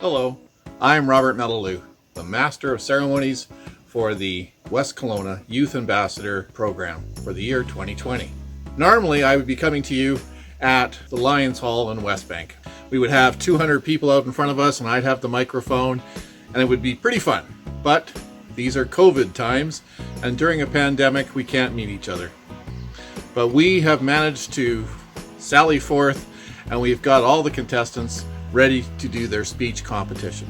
Hello, I'm Robert Melaloo, the Master of Ceremonies for the West Kelowna Youth Ambassador Program for the year 2020. Normally, I would be coming to you at the Lions Hall in West Bank. We would have 200 people out in front of us and I'd have the microphone and it would be pretty fun. But these are COVID times and during a pandemic, we can't meet each other. But we have managed to sally forth and we've got all the contestants ready to do their speech competition.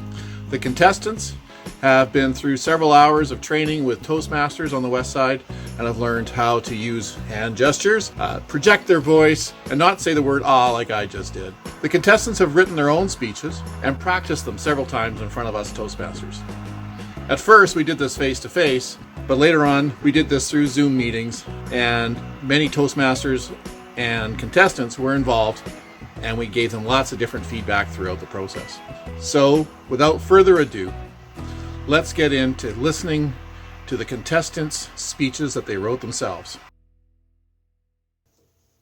The contestants have been through several hours of training with Toastmasters on the West Side and have learned how to use hand gestures, project their voice, and not say the word "ah" like I just did. The contestants have written their own speeches and practiced them several times in front of us Toastmasters. At first, we did this face-to-face, but later on, we did this through Zoom meetings, and many Toastmasters and contestants were involved, and we gave them lots of different feedback throughout the process. So, without further ado, let's get into listening to the contestants' speeches that they wrote themselves.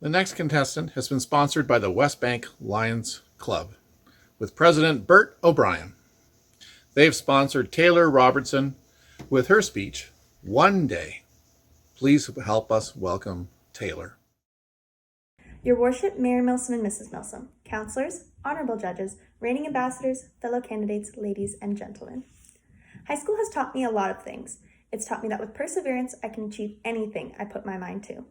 The next contestant has been sponsored by the West Bank Lions Club with President Bert O'Brien. They've sponsored Taylor Robertson with her speech, One Day. Please help us welcome Taylor. Your Worship, Mayor Milsom and Mrs. Milsom, councillors, honourable judges, reigning ambassadors, fellow candidates, ladies and gentlemen. High school has taught me a lot of things. It's taught me that with perseverance, I can achieve anything I put my mind to.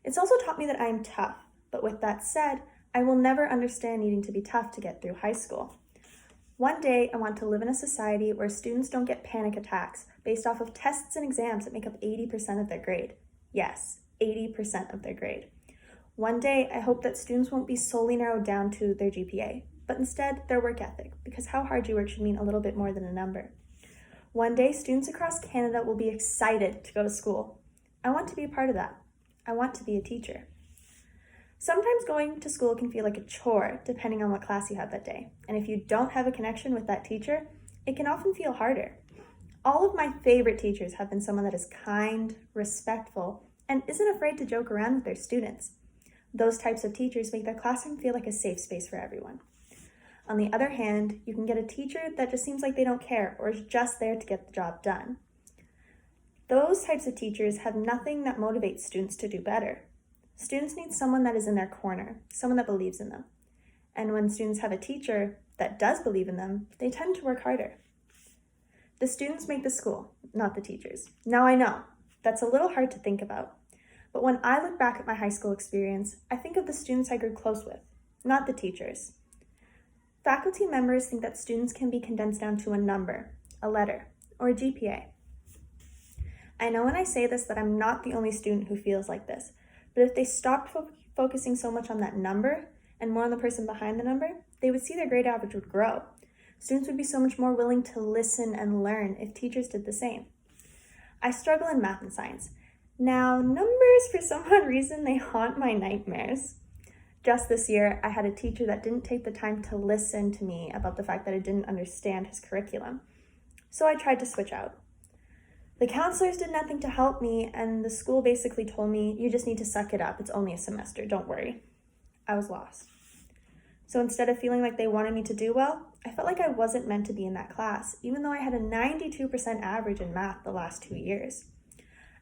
It's also taught me that I am tough, but with that said, I will never understand needing to be tough to get through high school. One day, I want to live in a society where students don't get panic attacks based off of tests and exams that make up 80% of their grade. Yes, 80% of their grade. One day, I hope that students won't be solely narrowed down to their GPA, but instead their work ethic, because how hard you work should mean a little bit more than a number. One day, students across Canada will be excited to go to school. I want to be a part of that. I want to be a teacher. Sometimes going to school can feel like a chore, depending on what class you have that day. And if you don't have a connection with that teacher, it can often feel harder. All of my favorite teachers have been someone that is kind, respectful, and isn't afraid to joke around with their students. Those types of teachers make their classroom feel like a safe space for everyone. On the other hand, you can get a teacher that just seems like they don't care or is just there to get the job done. Those types of teachers have nothing that motivates students to do better. Students need someone that is in their corner, someone that believes in them. And when students have a teacher that does believe in them, they tend to work harder. The students make the school, not the teachers. Now I know, that's a little hard to think about. But when I look back at my high school experience, I think of the students I grew close with, not the teachers. Faculty members think that students can be condensed down to a number, a letter, or a GPA. I know when I say this that I'm not the only student who feels like this, but if they stopped focusing so much on that number and more on the person behind the number, they would see their grade average would grow. Students would be so much more willing to listen and learn if teachers did the same. I struggle in math and science. Now, numbers, for some odd reason, they haunt my nightmares. Just this year, I had a teacher that didn't take the time to listen to me about the fact that I didn't understand his curriculum. So I tried to switch out. The counselors did nothing to help me, and the school basically told me, you just need to suck it up. It's only a semester, don't worry. I was lost. So instead of feeling like they wanted me to do well, I felt like I wasn't meant to be in that class, even though I had a 92% average in math the last 2 years.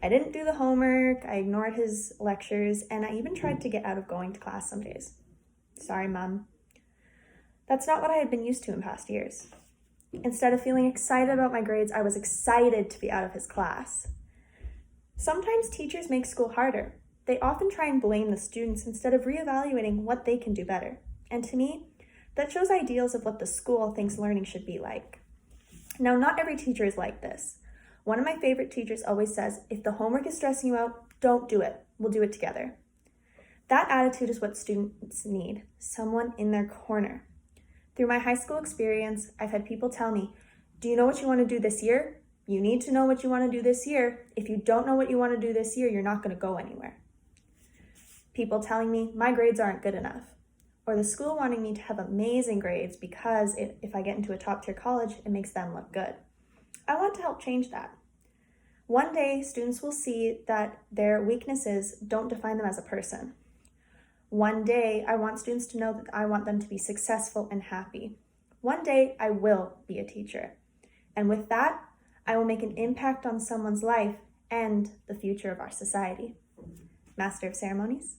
I didn't do the homework, I ignored his lectures, and I even tried to get out of going to class some days. Sorry, Mom. That's not what I had been used to in past years. Instead of feeling excited about my grades, I was excited to be out of his class. Sometimes teachers make school harder. They often try and blame the students instead of reevaluating what they can do better. And to me, that shows ideals of what the school thinks learning should be like. Now, not every teacher is like this. One of my favorite teachers always says, if the homework is stressing you out, don't do it. We'll do it together. That attitude is what students need, someone in their corner. Through my high school experience, I've had people tell me, do you know what you want to do this year? You need to know what you want to do this year. If you don't know what you want to do this year, you're not going to go anywhere. People telling me my grades aren't good enough, or the school wanting me to have amazing grades because if I get into a top-tier college, it makes them look good. I want to help change that. One day, students will see that their weaknesses don't define them as a person. One day, I want students to know that I want them to be successful and happy. One day I will be a teacher. And with that, I will make an impact on someone's life and the future of our society. Master of Ceremonies.